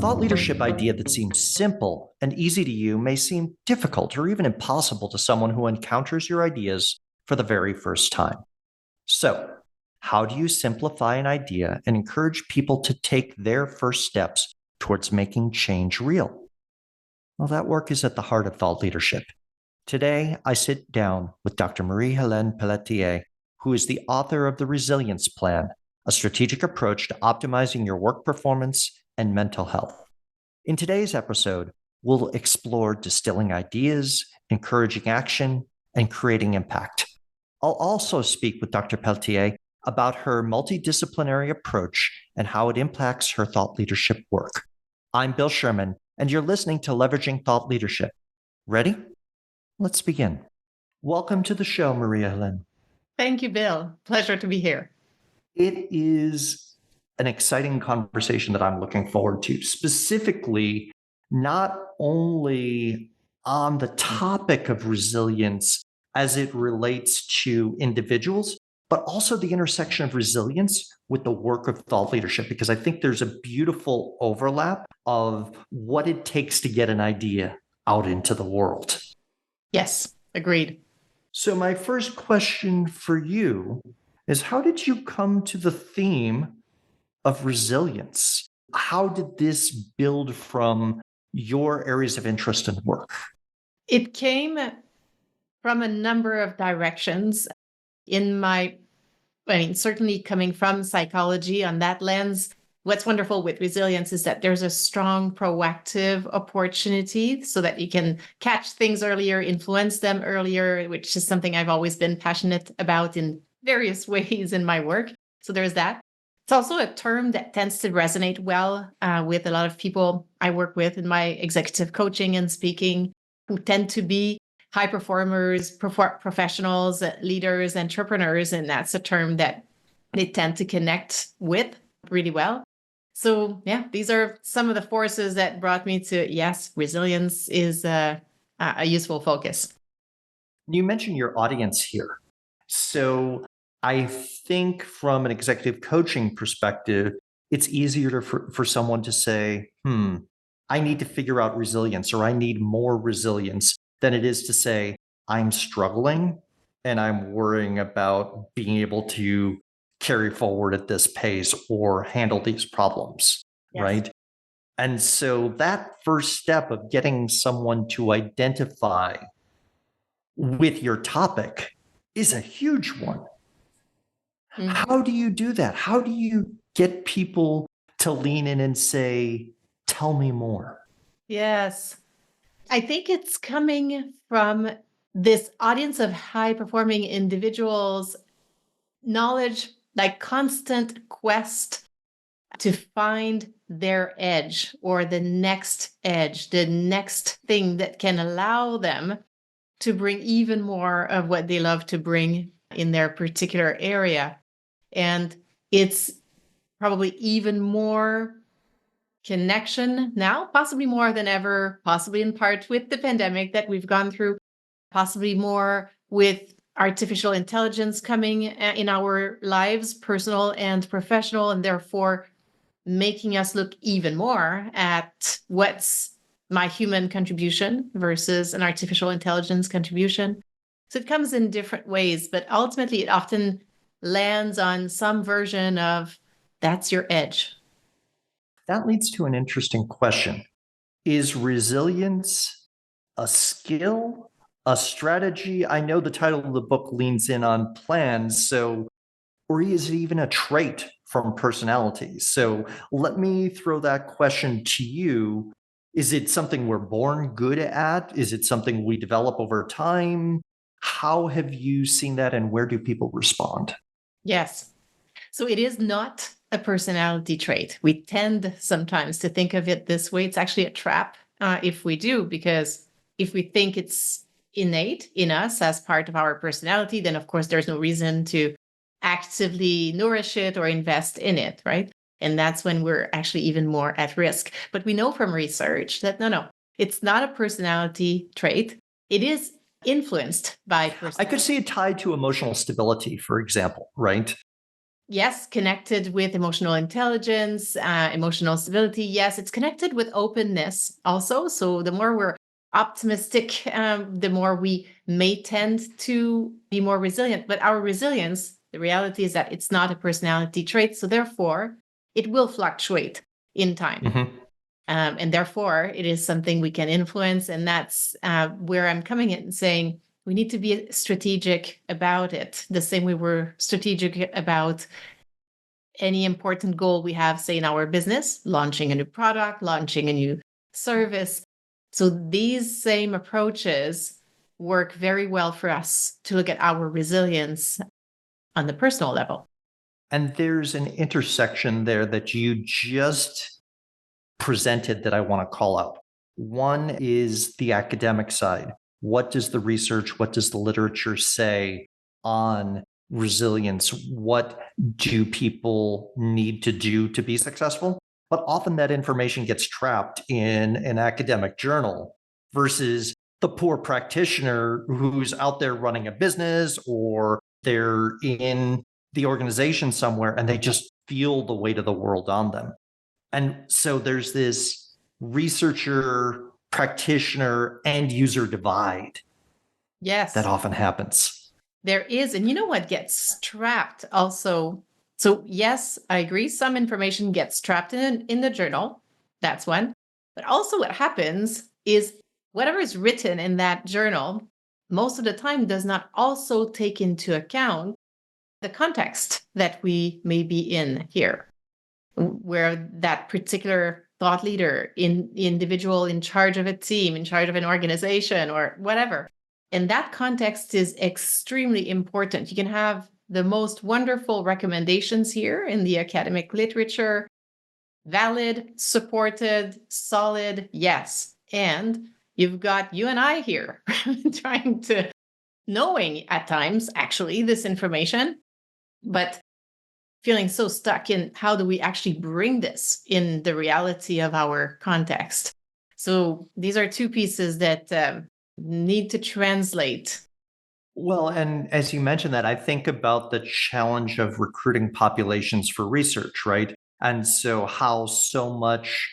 thought leadership idea that seems simple and easy to you may seem difficult or even impossible to someone who encounters your ideas for the very first time. So, how do you simplify an idea and encourage people to take their first steps towards making change real? Well, that work is at the heart of thought leadership. Today, I sit down with Dr. Marie-Hélène Pelletier, who is the author of the Resilience Plan, a strategic approach to optimizing your work performance and mental health. In today's episode, we'll explore distilling ideas, encouraging action, and creating impact. I'll also speak with Dr. Pelletier about her multidisciplinary approach and how it impacts her thought leadership work. I'm Bill Sherman, and you're listening to Leveraging Thought Leadership. Ready? Let's begin. Welcome to the show, Marie-Hélène. Thank you, Bill. Pleasure to be here. It is an exciting conversation that I'm looking forward to, specifically not only on the topic of resilience as it relates to individuals, but also the intersection of resilience with the work of thought leadership, because I think there's a beautiful overlap of what it takes to get an idea out into the world. Yes, agreed. So my first question for you is, how did you come to the theme of resilience? How did this build from your areas of interest and work? It came from a number of directions certainly coming from psychology on that lens. What's wonderful with resilience is that there's a strong proactive opportunity so that you can catch things earlier, influence them earlier, which is something I've always been passionate about in various ways in my work. So there's that. It's also a term that tends to resonate well with a lot of people I work with in my executive coaching and speaking, who tend to be high performers, professionals, leaders, entrepreneurs. And that's a term that they tend to connect with really well. So yeah, these are some of the forces that brought me to, yes, resilience is a useful focus. You mentioned your audience here. So I think from an executive coaching perspective, it's easier for someone to say, I need to figure out resilience, or I need more resilience, than it is to say, I'm struggling and I'm worrying about being able to carry forward at this pace or handle these problems, Yes. right? And so that first step of getting someone to identify with your topic is a huge one. Mm-hmm. How do you do that? How do you get people to lean in and say, tell me more? Yes. I think it's coming from this audience of high-performing individuals, knowledge, like constant quest to find their edge or the next edge, the next thing that can allow them to bring even more of what they love to bring in their particular area. And it's probably even more connection now, possibly more than ever, possibly in part with the pandemic that we've gone through, possibly more with artificial intelligence coming in our lives, personal and professional, and therefore making us look even more at what's my human contribution versus an artificial intelligence contribution. So it comes in different ways, but ultimately it often lands on some version of that's your edge. That leads to an interesting question. Is resilience a skill, a strategy? I know the title of the book leans in on plans, or is it even a trait from personality? So let me throw that question to you. Is it something we're born good at? Is it something we develop over time? How have you seen that, and where do people respond? Yes. So it is not a personality trait. We tend sometimes to think of it this way. It's actually a trap if we do, because if we think it's innate in us as part of our personality, then of course there's no reason to actively nourish it or invest in it, right? And that's when we're actually even more at risk. But we know from research that no, it's not a personality trait. It is influenced by personality. I could see it tied to emotional stability, for example, right? yes, connected with emotional intelligence, emotional stability. Yes, it's connected with openness also. So the more we're optimistic, the more we may tend to be more resilient. But our resilience, the reality is that it's not a personality trait. So therefore, it will fluctuate in time. Mm-hmm. And therefore, it is something we can influence. And that's where I'm coming in and saying, we need to be strategic about it, the same way we're strategic about any important goal we have, say, in our business, launching a new product, launching a new service. So these same approaches work very well for us to look at our resilience on the personal level. And there's an intersection there that you just presented that I want to call out. One is the academic side. What does the research, what does the literature say on resilience? What do people need to do to be successful? But often that information gets trapped in an academic journal versus the poor practitioner who's out there running a business, or they're in the organization somewhere and they just feel the weight of the world on them. And so there's this researcher, practitioner, end user divide. Yes. That often happens. There is. And you know what gets trapped also? So yes, I agree. Some information gets trapped in the journal. That's one. But also what happens is whatever is written in that journal, most of the time does not also take into account the context that we may be in here, where that particular thought leader, individual in charge of a team, in charge of an organization or whatever. And that context is extremely important. You can have the most wonderful recommendations here in the academic literature, valid, supported, solid, yes. And you've got you and I here trying to, knowing at times actually this information, but feeling so stuck in how do we actually bring this in the reality of our context. So these are two pieces that need to translate. Well, and as you mentioned that, I think about the challenge of recruiting populations for research, right? And so how so much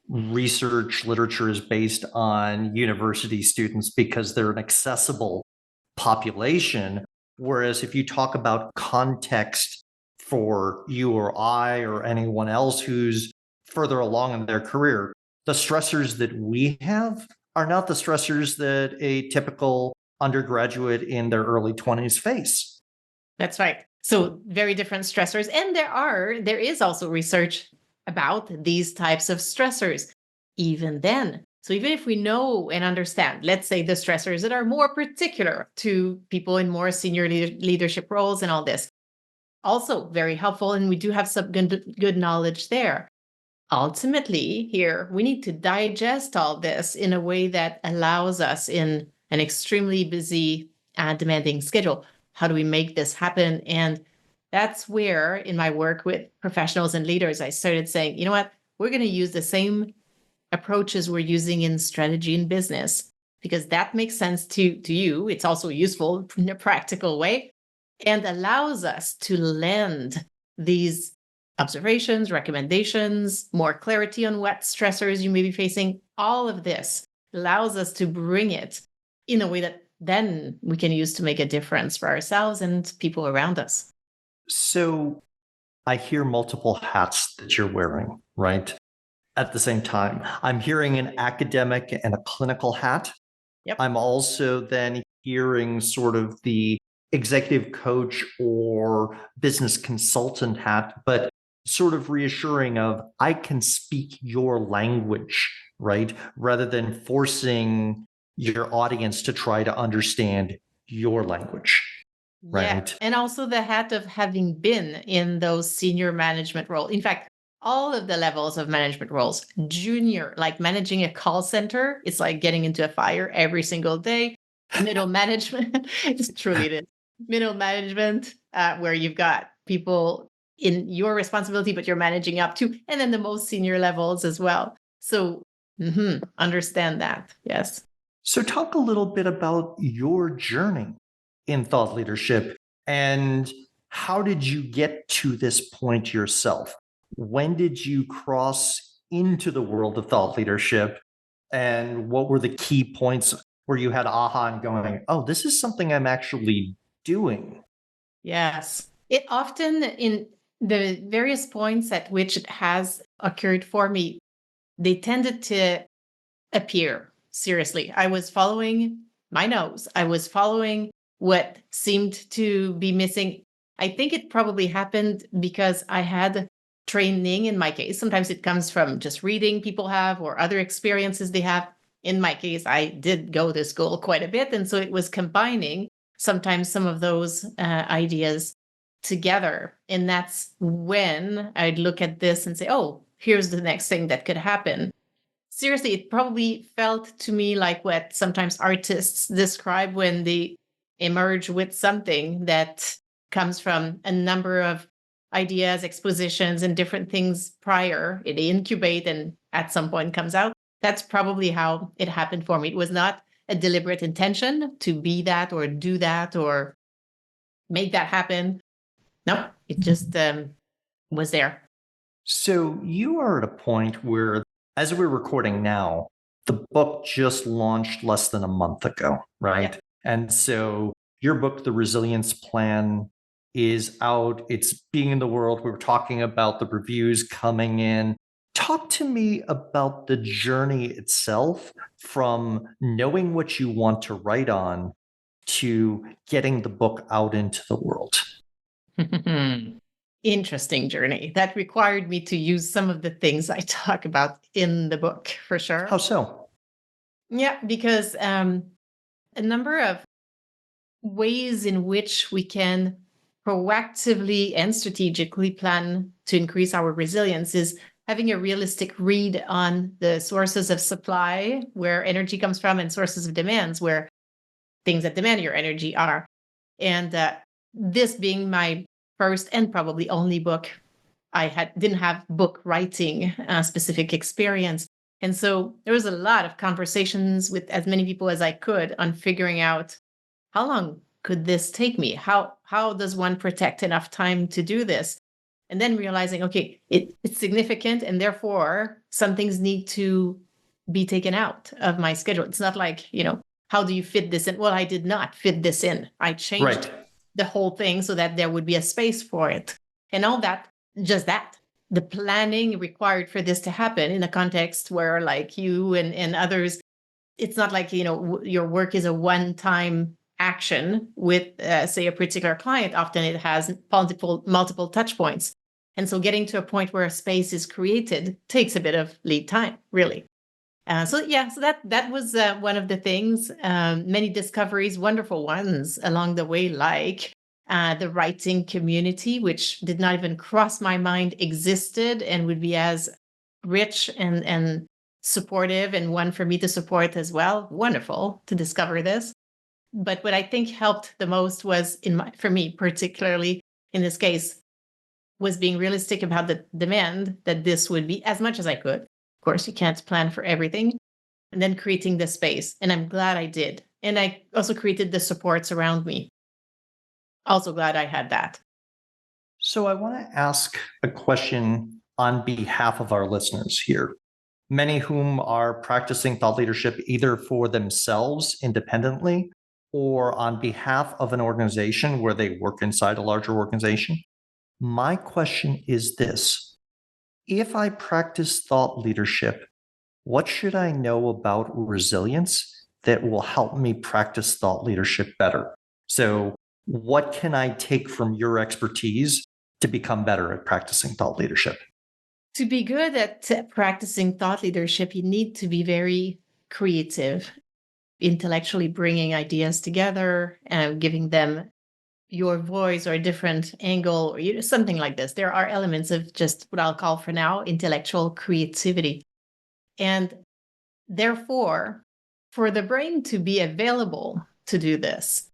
research literature is based on university students because they're an accessible population. Whereas if you talk about context for you or I or anyone else who's further along in their career, the stressors that we have are not the stressors that a typical undergraduate in their early 20s face. That's right. So very different stressors. And there is also research about these types of stressors, even then. So even if we know and understand, let's say the stressors that are more particular to people in more senior leadership roles and all this, also very helpful. And we do have some good knowledge there. Ultimately, here, we need to digest all this in a way that allows us in an extremely busy and demanding schedule. How do we make this happen? And that's where, in my work with professionals and leaders, I started saying, you know what, we're going to use the same approaches we're using in strategy and business, because that makes sense to you. It's also useful in a practical way and allows us to lend these observations, recommendations, more clarity on what stressors you may be facing. All of this allows us to bring it in a way that then we can use to make a difference for ourselves and people around us. So I hear multiple hats that you're wearing, right? At the same time, I'm hearing an academic and a clinical hat. Yep. I'm also then hearing sort of the executive coach or business consultant hat, but sort of reassuring of I can speak your language, right? Rather than forcing your audience to try to understand your language, Yeah. right? And also the hat of having been in those senior management roles. In fact, all of the levels of management roles, junior, like managing a call center, it's like getting into a fire every single day. Middle management, it's truly it is. Middle management, where you've got people in your responsibility, but you're managing up to, and then the most senior levels as well. So understand that. Yes. So talk a little bit about your journey in thought leadership and how did you get to this point yourself? When did you cross into the world of thought leadership? And what were the key points where you had aha and going, oh, this is something I'm actually doing? Yes. It often, in the various points at which it has occurred for me, they tended to appear. Seriously, I was following my nose. I was following what seemed to be missing. I think it probably happened because I had training in my case. Sometimes it comes from just reading people have or other experiences they have. In my case, I did go to school quite a bit. And so it was combining sometimes some of those ideas together. And that's when I'd look at this and say, oh, here's the next thing that could happen. Seriously, it probably felt to me like what sometimes artists describe when they emerge with something that comes from a number of ideas, expositions, and different things prior. It incubate and at some point comes out. That's probably how it happened for me. It was not a deliberate intention to be that or do that or make that happen. No, it just was there. So you are at a point where, as we're recording now, the book just launched less than a month ago, right? Yeah. And so your book, The Resilience Plan, is out. It's being in the world. We were talking about the reviews coming in. Talk to me about the journey itself from knowing what you want to write on to getting the book out into the world. Interesting journey that required me to use some of the things I talk about in the book for How sure. so? Yeah, because a number of ways in which we can proactively and strategically plan to increase our resilience is having a realistic read on the sources of supply, where energy comes from, and sources of demands, where things that demand your energy are. And this being my first and probably only book, didn't have book writing specific experience. And so there was a lot of conversations with as many people as I could on figuring out how long could this take me? How does one protect enough time to do this? And then realizing, okay, it's significant, and therefore some things need to be taken out of my schedule. It's not like, how do you fit this in? Well, I did not fit this in. I changed Right. the whole thing so that there would be a space for it. And all that, just that. The planning required for this to happen in a context where, like you and others, it's not like, your work is a one-time action with, say, a particular client. Often it has multiple touch points. And so getting to a point where a space is created takes a bit of lead time, really. So that was one of the things. Many discoveries, wonderful ones along the way, like the writing community, which did not even cross my mind existed and would be as rich and supportive, and one for me to support as well. Wonderful to discover this. But what I think helped the most was, for me particularly in this case, was being realistic about the demand that this would be, as much as I could. Of course, you can't plan for everything. And then creating the space. And I'm glad I did. And I also created the supports around me. Also glad I had that. So I want to ask a question on behalf of our listeners here, many whom are practicing thought leadership either for themselves independently or on behalf of an organization where they work inside a larger organization. My question is this: if I practice thought leadership, what should I know about resilience that will help me practice thought leadership better? So, what can I take from your expertise to become better at practicing thought leadership? To be good at practicing thought leadership, you need to be very creative, intellectually bringing ideas together and giving them your voice or a different angle, or something like this. There are elements of just what I'll call for now intellectual creativity. And therefore, for the brain to be available to do this,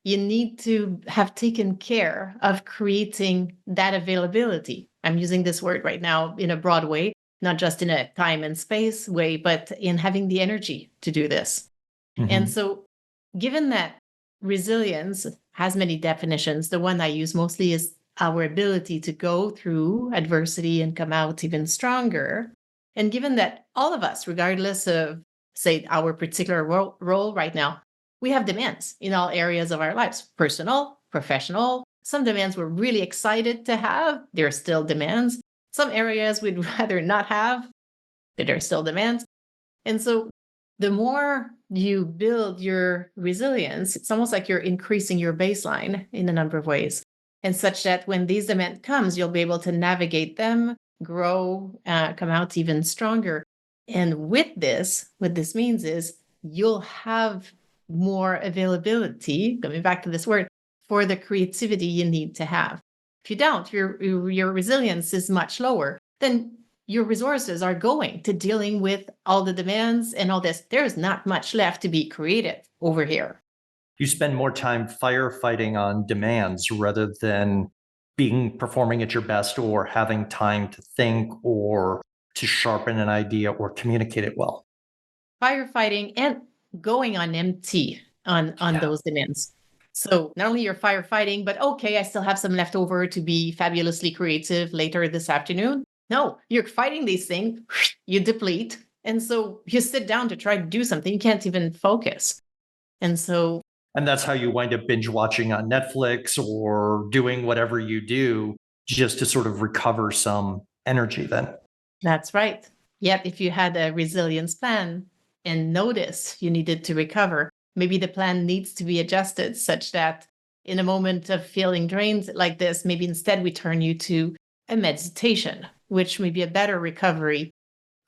you need to have taken care of creating that availability. I'm using this word right now in a broad way, not just in a time and space way, but in having the energy to do this. And Mhm. so, given that resilience has many definitions. The one I use mostly is our ability to go through adversity and come out even stronger. And given that all of us, regardless of, say, our particular role right now, we have demands in all areas of our lives, personal, professional. Some demands we're really excited to have. There are still demands. Some areas we'd rather not have, but there are still demands. And so the more you build your resilience, it's almost like you're increasing your baseline in a number of ways. And such that when these demands comes, you'll be able to navigate them, grow, come out even stronger. And with this, what this means is you'll have more availability, coming back to this word, for the creativity you need to have. If you don't, your resilience is much lower. Then your resources are going to dealing with all the demands and all this. There's not much left to be creative over here. You spend more time firefighting on demands rather than performing at your best or having time to think or to sharpen an idea or communicate it well. Firefighting and going on empty on those demands. So not only you're firefighting, but okay, I still have some left over to be fabulously creative later this afternoon. No, you're fighting these things, you deplete. And so you sit down to try to do something, you can't even focus. And that's how you wind up binge watching on Netflix or doing whatever you do just to sort of recover some energy then. That's right. Yet if you had a resilience plan and notice you needed to recover, maybe the plan needs to be adjusted such that in a moment of feeling drained like this, maybe instead we turn you to a meditation, which may be a better recovery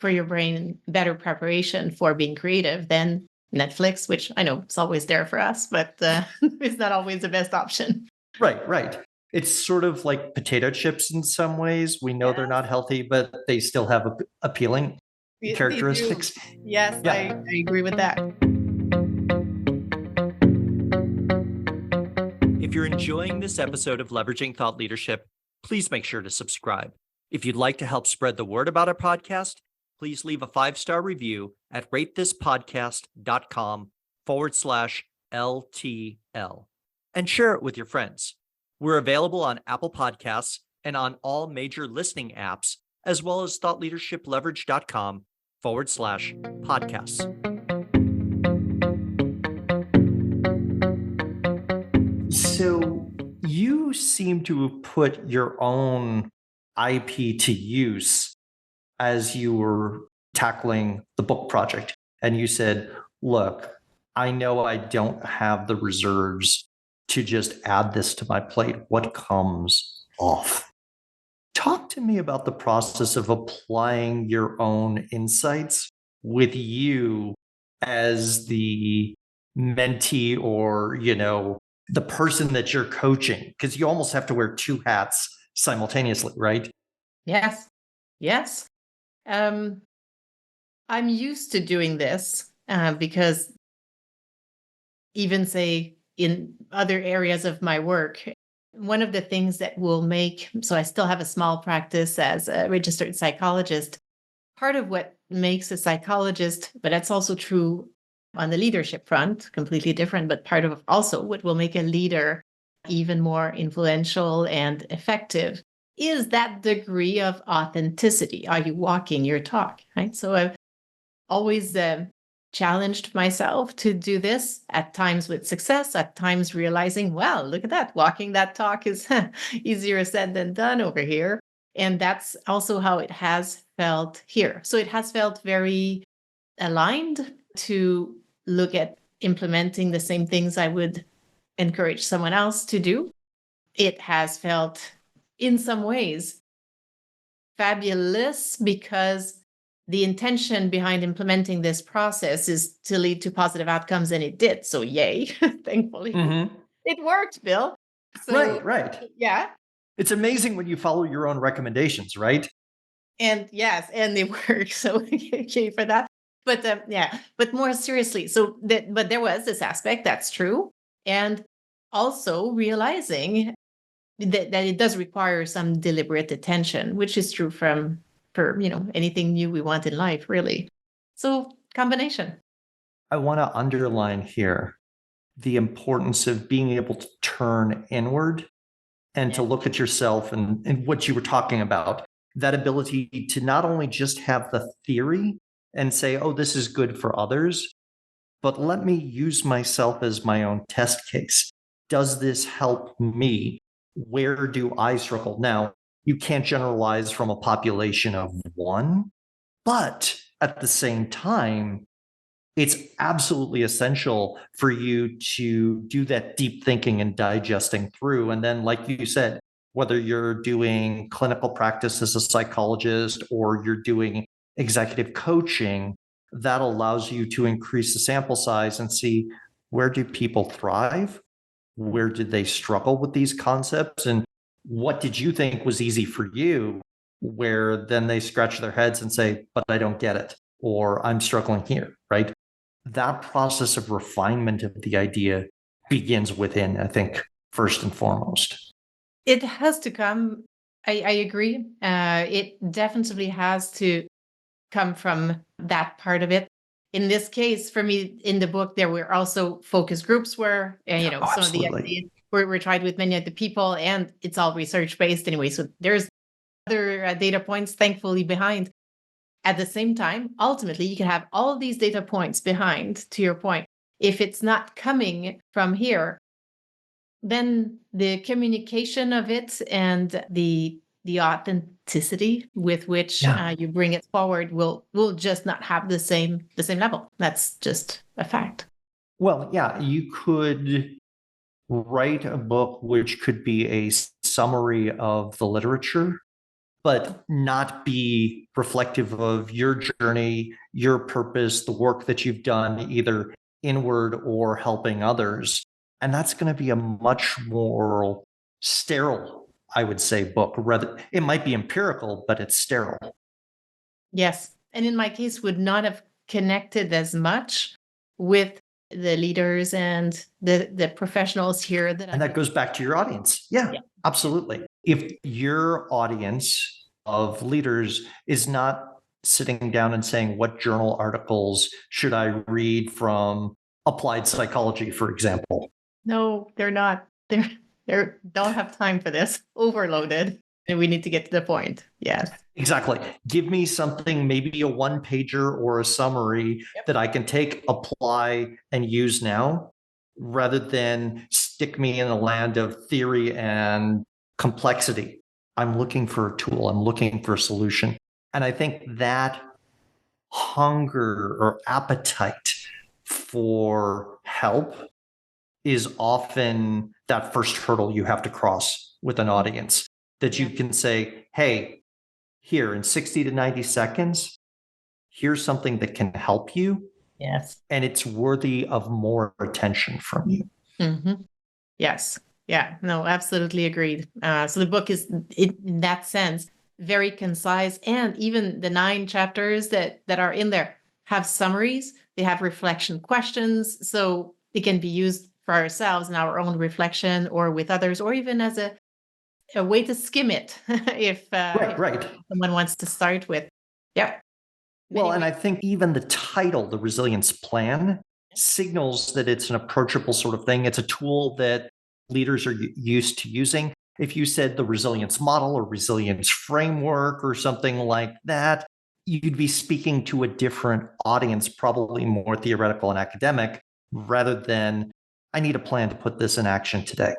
for your brain, better preparation for being creative than Netflix, which I know is always there for us, but it's not always the best option. Right. It's sort of like potato chips in some ways. We know they're not healthy, but they still have appealing characteristics. Yes, yeah. I agree with that. If you're enjoying this episode of Leveraging Thought Leadership, please make sure to subscribe. If you'd like to help spread the word about our podcast, please leave a 5-star review at ratethispodcast.com/LTL and share it with your friends. We're available on Apple Podcasts and on all major listening apps, as well as thoughtleadershipleverage.com/podcasts. So you seem to have put your own IP to use as you were tackling the book project. And you said, look, I know I don't have the reserves to just add this to my plate. What comes off? Talk to me about the process of applying your own insights with you as the mentee or, the person that you're coaching, because you almost have to wear two hats simultaneously, right? Yes. I'm used to doing this because even say in other areas of my work, one of the things that will so I still have a small practice as a registered psychologist. Part of what makes a psychologist, but that's also true on the leadership front, completely different, but part of also what will make a leader even more influential and effective is that degree of authenticity. Are you walking your talk, right? So I've always challenged myself to do this, at times with success, at times realizing, wow, look at that. Walking that talk is easier said than done over here. And that's also how it has felt here. So it has felt very aligned to look at implementing the same things I would encourage someone else to do. It has felt in some ways fabulous because the intention behind implementing this process is to lead to positive outcomes, and it did. So yay, thankfully. Mm-hmm. It worked, Bill. So, right. Yeah. It's amazing when you follow your own recommendations, right? And yes, and they work. So okay for that. But but more seriously, but there was this aspect, that's true. And also realizing that it does require some deliberate attention, which is true for anything new we want in life, really. So combination. I want to underline here the importance of being able to turn inward and to look at yourself and what you were talking about, that ability to not only just have the theory and say, oh, this is good for others, but let me use myself as my own test case. Does this help me? Where do I struggle? Now, you can't generalize from a population of one, but at the same time, it's absolutely essential for you to do that deep thinking and digesting through. And then, like you said, whether you're doing clinical practice as a psychologist or you're doing executive coaching, that allows you to increase the sample size and see where do people thrive? Where did they struggle with these concepts? And what did you think was easy for you? Where then they scratch their heads and say, but I don't get it, or I'm struggling here, right? That process of refinement of the idea begins within, I think, first and foremost. It has to come. I agree. It definitely has to come from that part of it. In this case, for me, in the book, there were also focus groups where, Oh, some of the absolutely. ideas were tried with many of the people, and it's all research based anyway. So there's other data points, thankfully, behind. At the same time, ultimately, you can have all of these data points behind, to your point. If it's not coming from here, then the communication of it and the authenticity with which Yeah. you bring it forward will just not have the same level. That's just a fact. Well, yeah, you could write a book which could be a summary of the literature, but not be reflective of your journey, your purpose, the work that you've done, either inward or helping others. And that's going to be a much more sterile, I would say, book. Rather, it might be empirical, but it's sterile. Yes. And in my case, would not have connected as much with the leaders and the professionals here that And that goes back to your audience. Yeah, yeah. absolutely. If your audience of leaders is not sitting down and saying, what journal articles should I read from applied psychology, for example? No, they're not. They don't have time for this. Overloaded. And we need to get to the point. Yes. Exactly. Give me something, maybe a one pager or a summary that I can take, apply, and use now, rather than stick me in a land of theory and complexity. I'm looking for a tool, I'm looking for a solution. And I think that hunger or appetite for help is often that first hurdle you have to cross with an audience, that you can say, hey, here in 60 to 90 seconds, here's something that can help you. Yes. And it's worthy of more attention from you. Mm-hmm. Yes. Yeah. No, absolutely agreed. So the book is, in that sense, very concise, and even the 9 chapters that are in there have summaries. They have reflection questions, so it can be used for ourselves in our own reflection, or with others, or even as a way to skim it if Right. someone wants to start with. Yeah. Well, and I think even the title, the resilience plan, signals that it's an approachable sort of thing. It's a tool that leaders are used to using. If you said the resilience model or resilience framework or something like that, you'd be speaking to a different audience, probably more theoretical and academic, rather than, I need a plan to put this in action today.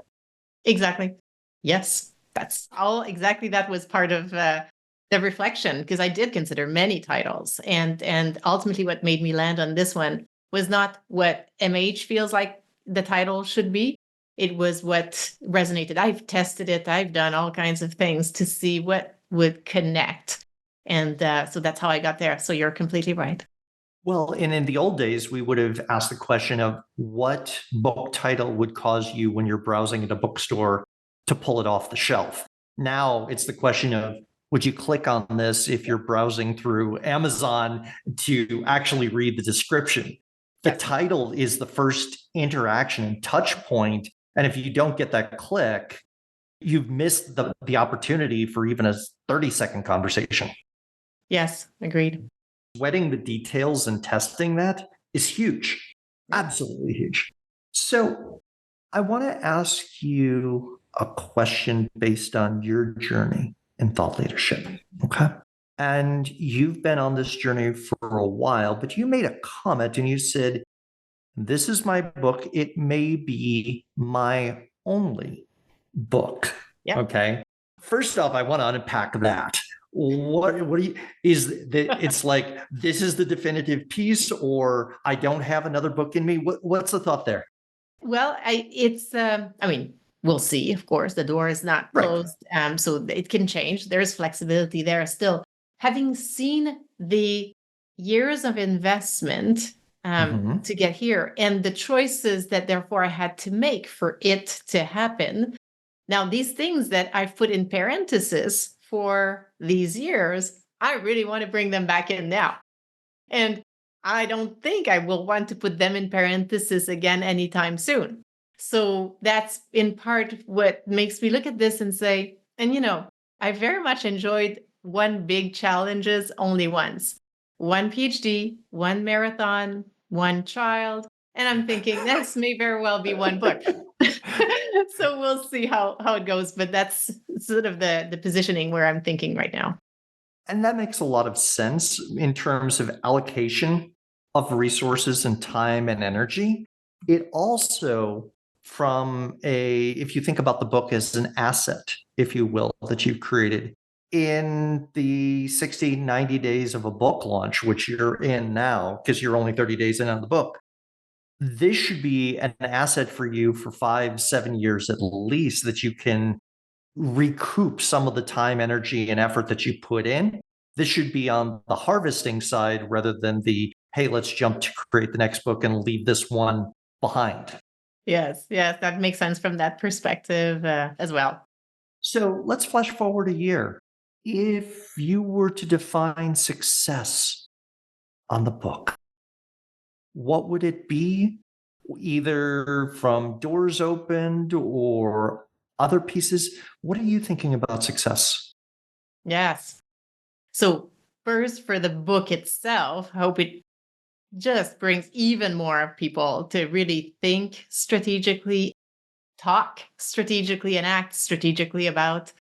Exactly. Yes, that's all. Exactly. That was part of the reflection, because I did consider many titles, and ultimately what made me land on this one was not what MH feels like the title should be. It was what resonated. I've tested it. I've done all kinds of things to see what would connect. And so that's how I got there. So you're completely right. Well, and in the old days, we would have asked the question of what book title would cause you when you're browsing at a bookstore to pull it off the shelf. Now it's the question of, would you click on this if you're browsing through Amazon to actually read the description? The title is the first interaction and touch point. And if you don't get that click, you've missed the opportunity for even a 30-second conversation. Yes, agreed. Sweating the details and testing that is huge. Absolutely huge. So I want to ask you a question based on your journey in thought leadership. Okay. And you've been on this journey for a while, but you made a comment and you said, "This is my book. It may be my only book." Yeah. Okay. First off, I want to unpack that. What do you is that it's like this is the definitive piece, or I don't have another book in me? What's the thought there? Well, I mean, we'll see, of course. The door is not Right. closed, so it can change. There's flexibility there still. Having seen the years of investment Mhm. to get here and the choices that therefore I had to make for it to happen. Now, these things that I've put in parentheses for these years, I really want to bring them back in now. And I don't think I will want to put them in parentheses again anytime soon. So that's in part what makes me look at this and say, and I very much enjoyed one big challenges only once. One PhD, one marathon, one child. And I'm thinking this may very well be one book. So we'll see how it goes. But that's sort of the positioning where I'm thinking right now. And that makes a lot of sense in terms of allocation of resources and time and energy. It also, if you think about the book as an asset, if you will, that you've created in the 60, 90 days of a book launch, which you're in now, because you're only 30 days in on the book, this should be an asset for you for 5, 7 years at least that you can recoup some of the time, energy, and effort that you put in. This should be on the harvesting side rather than the, hey, let's jump to create the next book and leave this one behind. Yes, yes, that makes sense from that perspective as well. So let's flash forward a year. If you were to define success on the book, what would it be? Either from doors opened or other pieces. What are you thinking about success? Yes. So first, for the book itself, I hope it just brings even more people to really think strategically, talk strategically, and act strategically about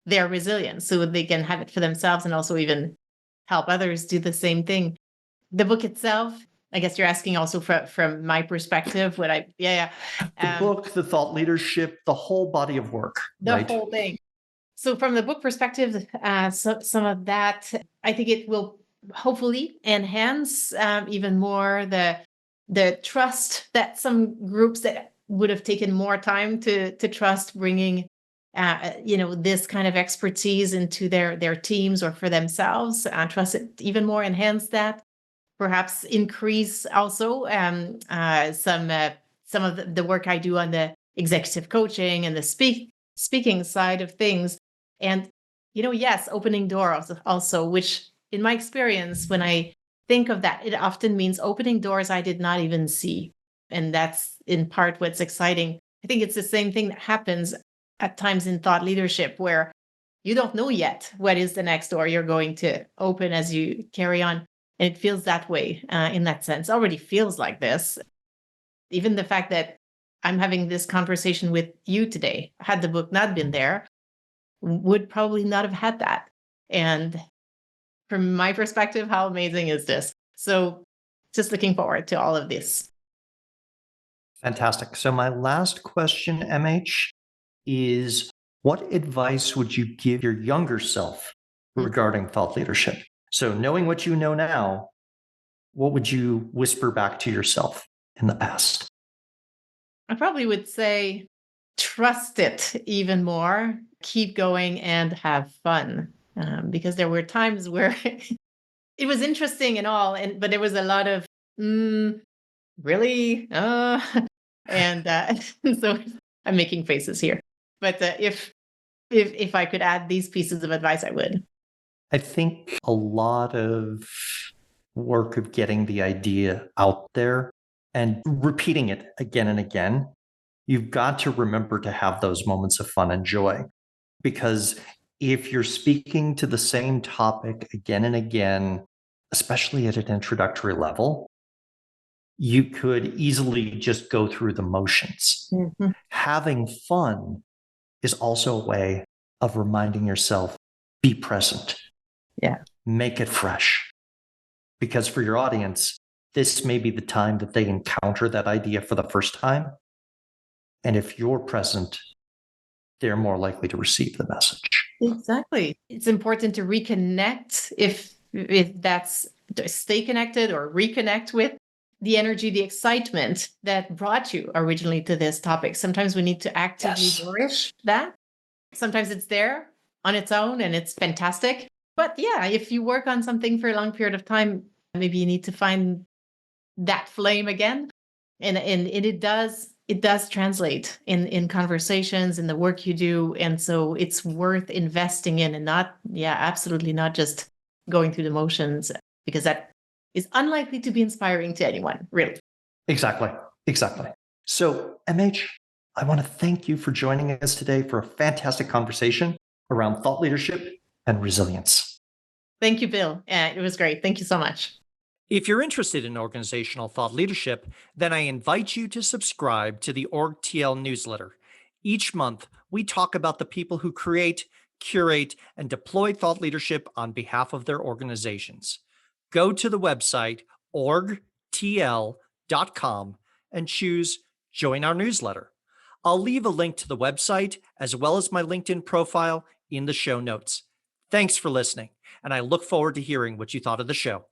their resilience so they can have it for themselves and also even help others do the same thing. The book itself, I guess you're asking also from my perspective, what I, yeah, The yeah. book, the thought leadership, the whole body of work, The right? whole thing. So from the book perspective, some of that, I think it will hopefully enhance even more the trust that some groups that would have taken more time to trust bringing this kind of expertise into their teams or for themselves. Trust it even more, enhance that, perhaps increase also some of the work I do on the executive coaching and the speaking side of things. And yes, opening doors also, which in my experience, when I think of that, it often means opening doors I did not even see. And that's in part what's exciting. I think it's the same thing that happens at times in thought leadership where you don't know yet what is the next door you're going to open as you carry on. And it feels that way in that sense. Already feels like this. Even the fact that I'm having this conversation with you today, had the book not been there, would probably not have had that. And from my perspective, how amazing is this? So just looking forward to all of this. Fantastic. So, my last question, MH, is what advice would you give your younger self Mm. regarding thought leadership? So, knowing what you know now, what would you whisper back to yourself in the past? I probably would say trust it even more, keep going and have fun. Because there were times where it was interesting and all, but there was a lot of really, and so I'm making faces here. But if I could add these pieces of advice, I would. I think a lot of work of getting the idea out there and repeating it again and again, you've got to remember to have those moments of fun and joy. Because if you're speaking to the same topic again and again, especially at an introductory level, you could easily just go through the motions. Mhm. Having fun is also a way of reminding yourself, be present. Yeah. Make it fresh. Because for your audience, this may be the time that they encounter that idea for the first time. And if you're present, they're more likely to receive the message. Exactly. It's important to reconnect if that's to stay connected or reconnect with the energy, the excitement that brought you originally to this topic. Sometimes we need to actively Yes. nourish that. Sometimes it's there on its own and it's fantastic. But yeah, if you work on something for a long period of time, maybe you need to find that flame again. And it does translate in conversations, in the work you do. And so it's worth investing in and not, yeah, absolutely not just going through the motions, because that is unlikely to be inspiring to anyone, really. Exactly. Exactly. So, MH, I want to thank you for joining us today for a fantastic conversation around thought leadership and resilience. Thank you, Bill. It was great. Thank you so much. If you're interested in organizational thought leadership, then I invite you to subscribe to the OrgTL newsletter. Each month, we talk about the people who create, curate, and deploy thought leadership on behalf of their organizations. Go to the website orgtl.com and choose Join Our Newsletter. I'll leave a link to the website as well as my LinkedIn profile in the show notes. Thanks for listening, and I look forward to hearing what you thought of the show.